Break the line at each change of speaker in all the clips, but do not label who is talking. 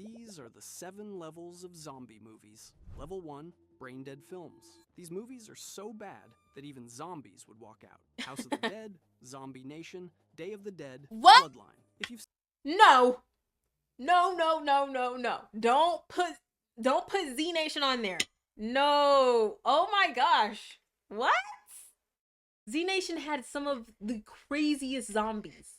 These are the 7 levels of zombie movies. Level 1, brain dead films. These movies are so bad that even zombies would walk out. House of the Dead, Zombie Nation, Day of the Dead,
What?
Bloodline. If you've
No. No, no, no, no, no. Don't put Z Nation on there. No. Oh my gosh. What? Z Nation had some of the craziest zombies.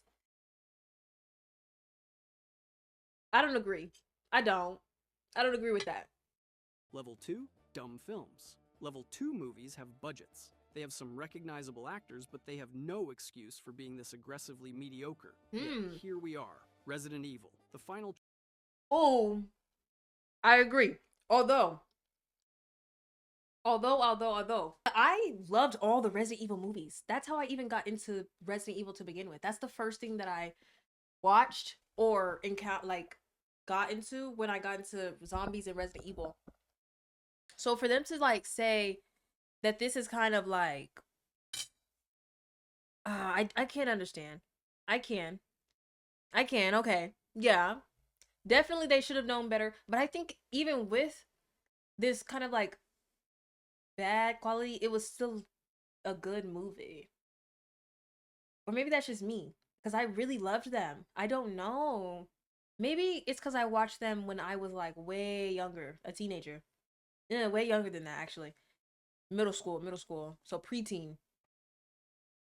I don't agree. I don't agree with that.
Level 2, dumb films. Level 2 movies have budgets. They have some recognizable actors, but they have no excuse for being this aggressively mediocre. Yet here we are, Resident Evil, the final.
Oh, I agree. Although, I loved all the Resident Evil movies. That's how I even got into Resident Evil to begin with. That's the first thing that I watched or got into when I got into zombies and Resident Evil. So for them to like say that this is kind of like, I can't understand. I can. Okay. Yeah. Definitely they should have known better. But I think even with this kind of like bad quality, it was still a good movie. Or maybe that's just me. Because I really loved them. I don't know. Maybe it's because I watched them when I was like way younger, a teenager. Yeah, way younger than that actually. Middle school. So preteen,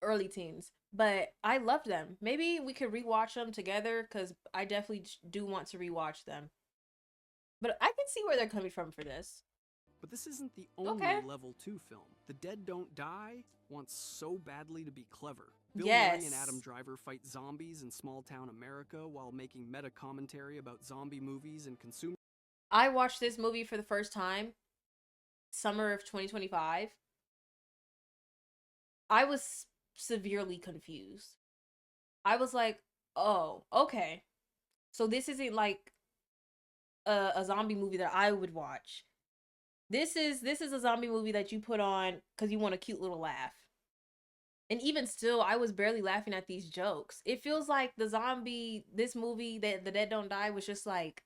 early teens. But I loved them. Maybe we could rewatch them together because I definitely do want to rewatch them. But I can see where they're coming from for this.
But this isn't the only level 2 film. The Dead Don't Die wants so badly to be clever. Bill Murray and Adam Driver fight zombies in small-town America while making meta-commentary about zombie movies and consumer.
I watched this movie for the first time, summer of 2025. I was severely confused. I was like, oh, okay. So this isn't like a zombie movie that I would watch. This is a zombie movie that you put on because you want a cute little laugh. And even still, I was barely laughing at these jokes. It feels like this movie, that The Dead Don't Die, was just like,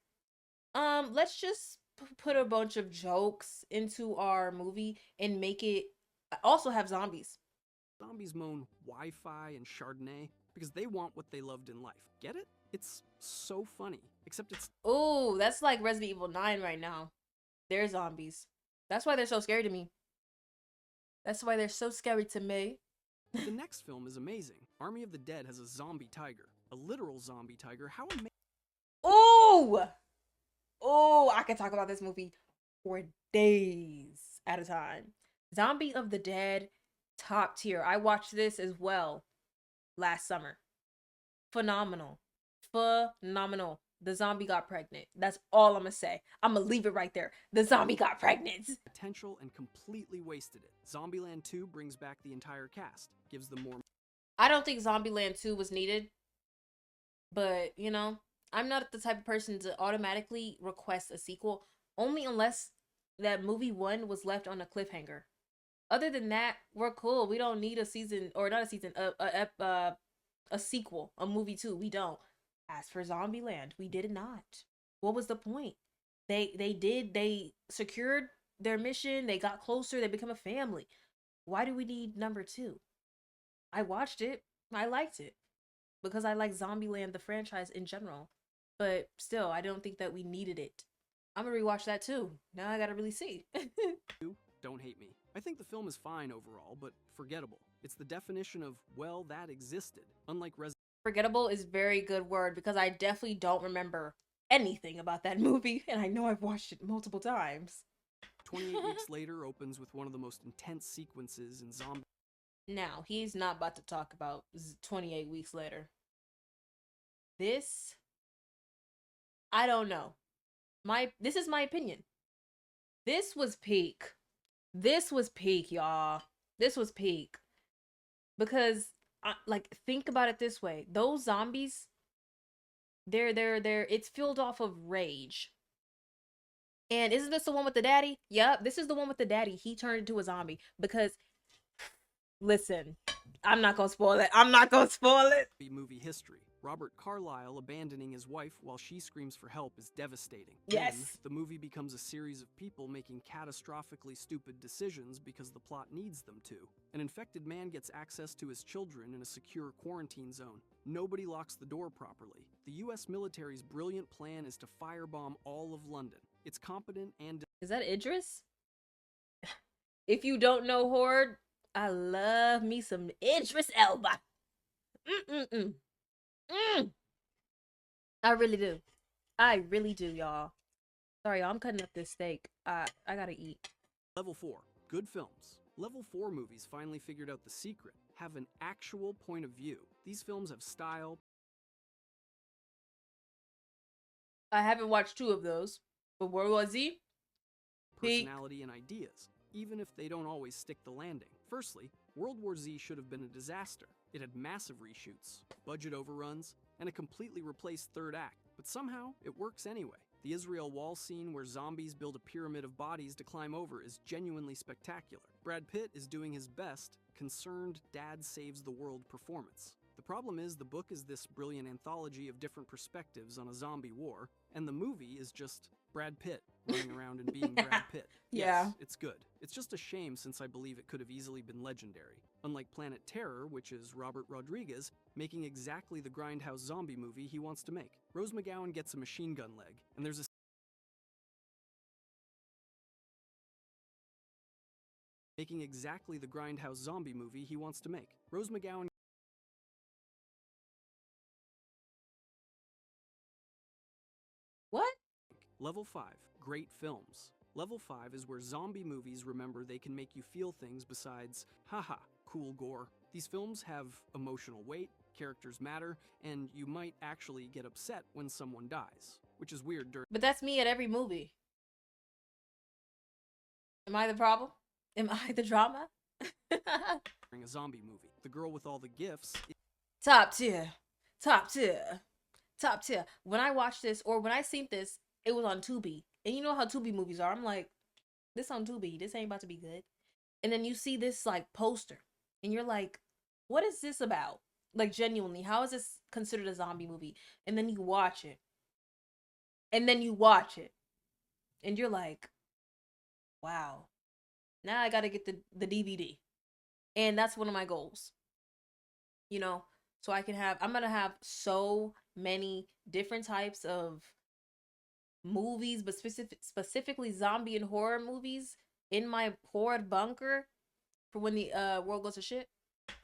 let's just put a bunch of jokes into our movie and make it also have zombies.
Zombies moan Wi-Fi and Chardonnay because they want what they loved in life. Get it? It's so funny. Except it's...
Oh, that's like Resident Evil 9 right now. They're zombies. That's why they're so scary to me.
The next film is amazing. Army of the Dead has a zombie tiger. A literal zombie tiger. How amazing.
Oh! Oh, I can talk about this movie for days at a time. Zombie of the Dead, top tier. I watched this as well last summer. Phenomenal. The zombie got pregnant. That's all I'm gonna say. I'm gonna leave it right there. The zombie got pregnant.
Potential and completely wasted it. Zombieland 2 brings back the entire cast. Gives them more...
I don't think Zombieland 2 was needed. But, you know, I'm not the type of person to automatically request a sequel. Only unless that movie 1 was left on a cliffhanger. Other than that, we're cool. We don't need a season, or not a season, a sequel, a movie 2. We don't. As for Zombieland, we did not. What was the point? They secured their mission, they got closer, they become a family. Why do we need number 2? I watched it. I liked it. Because I like Zombieland, the franchise in general. But still, I don't think that we needed it. I'm gonna rewatch that too. Now I gotta really see.
Don't hate me. I think the film is fine overall, but forgettable. It's the definition of, well, that existed. Unlike
Forgettable is a very good word because I definitely don't remember anything about that movie, and I know I've watched it multiple times.
28 Weeks Later opens with one of the most intense sequences in zombie...
Now, he's not about to talk about 28 Weeks Later. This, I don't know. This is my opinion. This was peak. This was peak, y'all. This was peak. Because, think about it this way. Those zombies, it's filled off of rage. And isn't this the one with the daddy? Yep, this is the one with the daddy. He turned into a zombie because Listen, I'm not gonna spoil it. I'm not gonna spoil it.
Movie history. Robert Carlyle abandoning his wife while she screams for help is devastating.
Yes.
Then, the movie becomes a series of people making catastrophically stupid decisions because the plot needs them to. An infected man gets access to his children in a secure quarantine zone. Nobody locks the door properly. The US military's brilliant plan is to firebomb all of London. It's competent and...
Is that Idris? If you don't know Horde, I love me some Idris Elba. I really do. I really do, y'all. Sorry, y'all, I'm cutting up this steak. I gotta eat.
Level 4. Good films. Level 4 movies finally figured out the secret. Have an actual point of view. These films have style.
I haven't watched 2 of those. But where was he?
Personality and ideas, even if they don't always stick the landing. Firstly, World War Z should have been a disaster. It had massive reshoots, budget overruns, and a completely replaced third act, but somehow it works anyway. The Israel wall scene where zombies build a pyramid of bodies to climb over is genuinely spectacular. Brad Pitt is doing his best, concerned dad saves the world performance. The problem is the book is this brilliant anthology of different perspectives on a zombie war, and the movie is just Brad Pitt running around and being Brad Pitt.
Yeah.
Yes, it's good. It's just a shame since I believe it could have easily been legendary. Unlike Planet Terror, which is Robert Rodriguez making exactly the grindhouse zombie movie he wants to make. Rose McGowan gets a machine gun leg, and there's a making exactly the grindhouse zombie movie he wants to make. Rose McGowan.
What?
Level 5. Great films. Level 5 is where zombie movies remember they can make you feel things besides, haha, cool gore. These films have emotional weight, characters matter, and you might actually get upset when someone dies, which is weird during...
But that's me at every movie. Am I the problem? Am I the drama?
during a zombie movie. The girl with all the gifts...
Top tier. Top tier. Top tier. When I watched this, or when I seen this, it was on Tubi. And you know how Tubi movies are. I'm like, this on Tubi. This ain't about to be good. And then you see this, like, poster. And you're like, what is this about? Like, genuinely, how is this considered a zombie movie? And then you watch it. And then you watch it. And you're like, wow. Now I gotta get the DVD. And that's one of my goals. You know? So I can have, I'm gonna have so many different types of movies, but specifically zombie and horror movies in my Horde bunker for when the world goes to shit.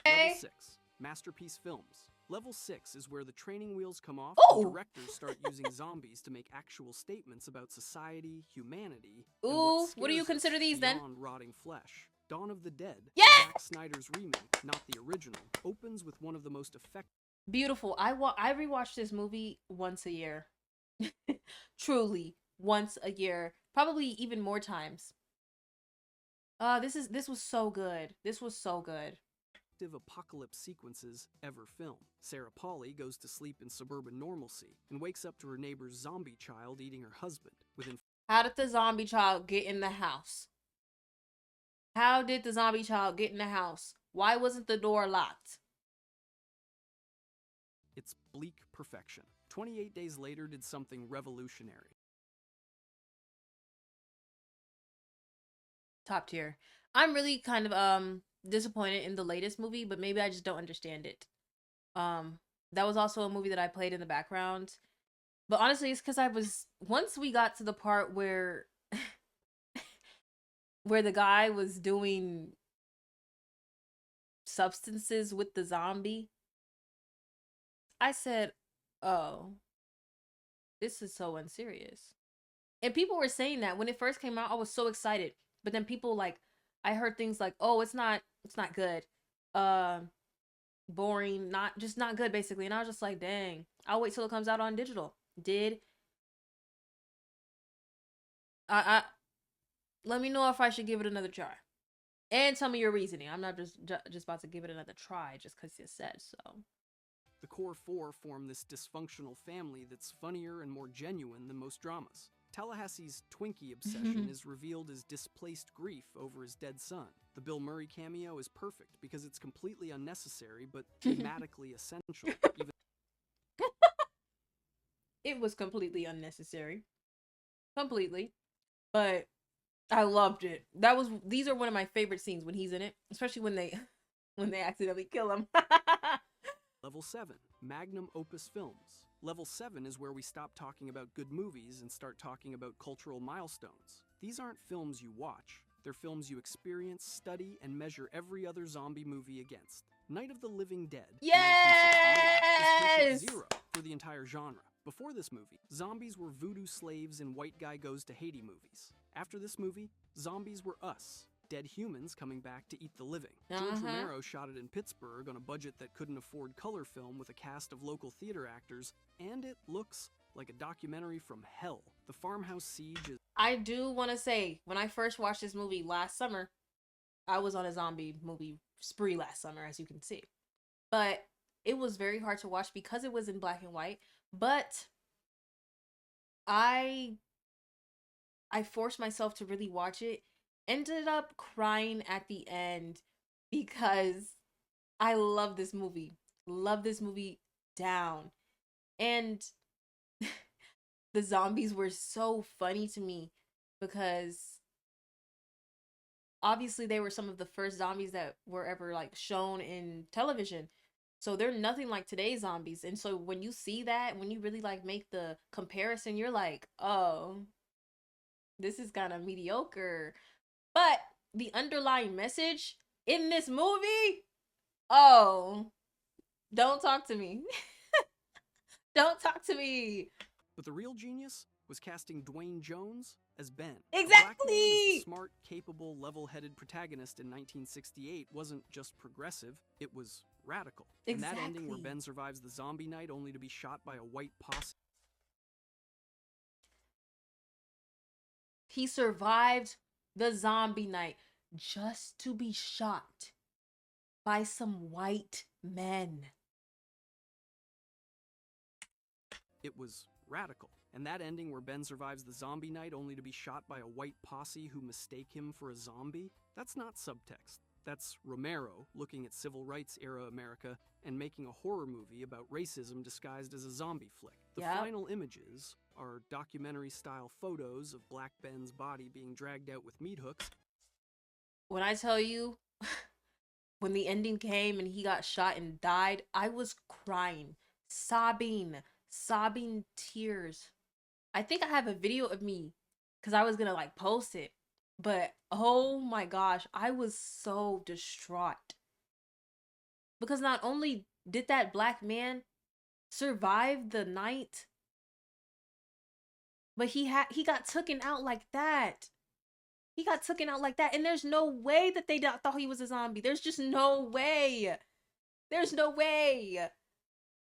Level 6. Masterpiece films. Level 6 is where the training wheels come off and directors start using zombies to make actual statements about society, humanity, and
what do you consider these then?
Rotting flesh. Dawn of the Dead,
Yeah!
Zack Snyder's remake, not the original, opens with one of the most effective...
Beautiful. I rewatch this movie once a year. Truly, once a year. Probably even more times. This was so good. This was so good.
Apocalypse sequences ever filmed. Sarah Polley goes to sleep in suburban normalcy and wakes up to her neighbor's zombie child eating her husband.
How did the zombie child get in the house? How did the zombie child get in the house? Why wasn't the door locked?
It's bleak perfection. 28 days later did something revolutionary.
Top tier. I'm really kind of disappointed in the latest movie, but maybe I just don't understand it. That was also a movie that I played in the background. But honestly, it's because once we got to the part where where the guy was doing substances with the zombie, I said, oh, this is so unserious. And people were saying that when it first came out, I was so excited. But then people I heard things like, oh, it's not good. Boring, just not good, basically. And I was just like, dang, I'll wait till it comes out on digital. Let me know if I should give it another try. And tell me your reasoning. I'm not just about to give it another try just because you said so.
The core four form this dysfunctional family that's funnier and more genuine than most dramas. Tallahassee's Twinkie obsession is revealed as displaced grief over his dead son. The Bill Murray cameo is perfect because it's completely unnecessary but thematically essential.
It was completely unnecessary. Completely. But I loved it. These are one of my favorite scenes when he's in it, especially when they accidentally kill him.
Level 7, Magnum Opus Films. Level 7 is where we stop talking about good movies and start talking about cultural milestones. These aren't films you watch. They're films you experience, study, and measure every other zombie movie against. Night of the Living Dead,
yes!
is patient zero for the entire genre. Before this movie, zombies were voodoo slaves in White Guy Goes to Haiti movies. After this movie, zombies were us. Dead humans coming back to eat the living. George Romero shot it in Pittsburgh on a budget that couldn't afford color film with a cast of local theater actors, and it looks like a documentary from hell. The Farmhouse Siege is...
I do want to say, when I first watched this movie last summer, I was on a zombie movie spree last summer, as you can see. But it was very hard to watch because it was in black and white. But I forced myself to really watch it. Ended up crying at the end because I love this movie. Love this movie down. And the zombies were so funny to me because obviously they were some of the first zombies that were ever like shown in television. So they're nothing like today's zombies. And so when you see that, when you really like make the comparison, you're like, oh, this is kind of mediocre. But the underlying message in this movie, oh, don't talk to me. Don't talk to me.
But the real genius was casting Dwayne Jones as Ben.
Exactly!
The smart, capable, level-headed protagonist in 1968 wasn't just progressive, it was radical.
Exactly.
And that ending where Ben survives the zombie night only to be shot by a white posse.
He survived the zombie night just to be shot by some white men.
It was radical. And that ending where Ben survives the zombie night only to be shot by a white posse who mistake him for a zombie, that's not subtext. That's Romero looking at civil rights era America and making a horror movie about racism disguised as a zombie flick. The final images are documentary-style photos of Black Ben's body being dragged out with meat hooks.
When I tell you, when the ending came and he got shot and died, I was crying, sobbing tears. I think I have a video of me because I was gonna like post it, but oh my gosh, I was so distraught because not only did that black man survive the night, but he got taken out like that. He got taken out like that, and there's no way that they thought he was a zombie. There's just no way. There's no way.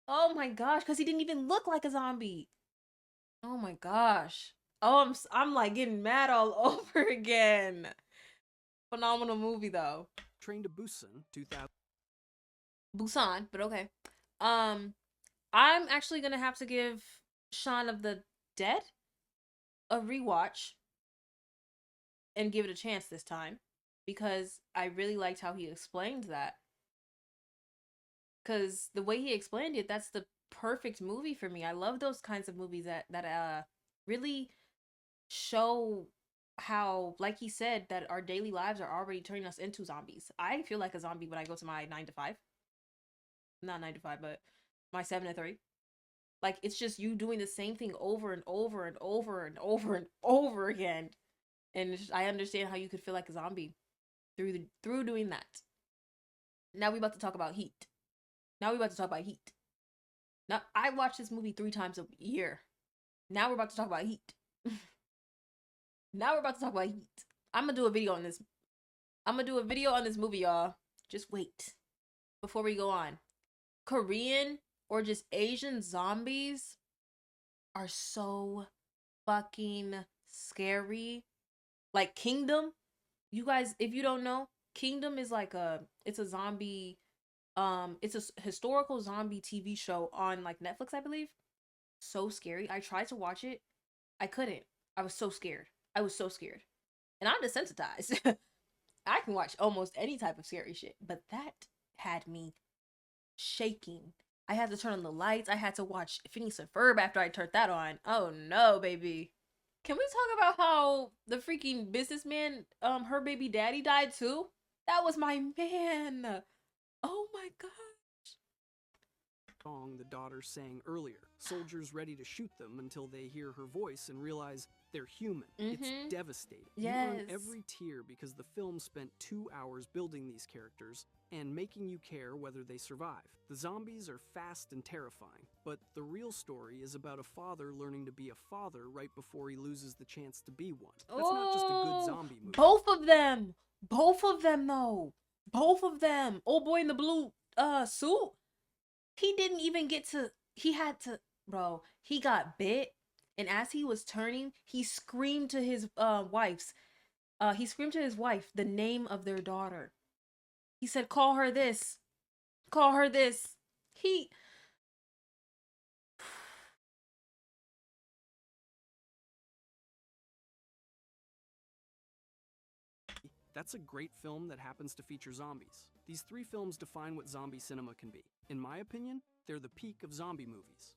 Oh my gosh, because he didn't even look like a zombie. Oh my gosh. Oh, I'm like getting mad all over again. Phenomenal movie though.
Train to Busan 2000.
Busan, but okay. I'm actually gonna have to give Shaun of the Dead a rewatch and give it a chance this time because I really liked how he explained that. Because the way he explained it, that's the perfect movie for me. I love those kinds of movies that really show how, like he said, that our daily lives are already turning us into zombies. I feel like a zombie when I go to my 9 to 5. Not 9 to 5, but my 7 to 3. Like, it's just you doing the same thing over and over and over and over and over again. And I understand how you could feel like a zombie through doing that. Now we about to talk about Heat. Now I watch this movie 3 times a year. Now we're about to talk about Heat. I'm gonna do a video on this. Movie, y'all. Just wait. Before we go on. Korean or just Asian zombies are so fucking scary. Like Kingdom. You guys, if you don't know, Kingdom is like it's a zombie, it's a historical zombie TV show on like Netflix, I believe. So scary. I tried to watch it. I couldn't. I was so scared. I was so scared. And I'm desensitized. I can watch almost any type of scary shit, but that had me shaking. I had to turn on the lights. I had to watch Phineas and Ferb after I turned that on. Oh no, baby. Can we talk about how the freaking businessman, her baby daddy died too? That was my man. Oh my god.
Song the daughter sang earlier. Soldiers ready to shoot them until they hear her voice and realize they're human. It's devastating.
Yes.
You earn every tear because the film spent 2 hours building these characters and making you care whether they survive. The zombies are fast and terrifying, but the real story is about a father learning to be a father right before he loses the chance to be one. That's not just a good zombie movie.
Both of them. Both of them though. Both of them. Old boy in the blue suit. He didn't even get to, he had to, bro, he got bit, and as he was turning, he screamed to his he screamed to his wife the name of their daughter. He said, call her this. Call her this.
That's a great film that happens to feature zombies. These 3 films define what zombie cinema can be. In my opinion, they're the peak of zombie movies.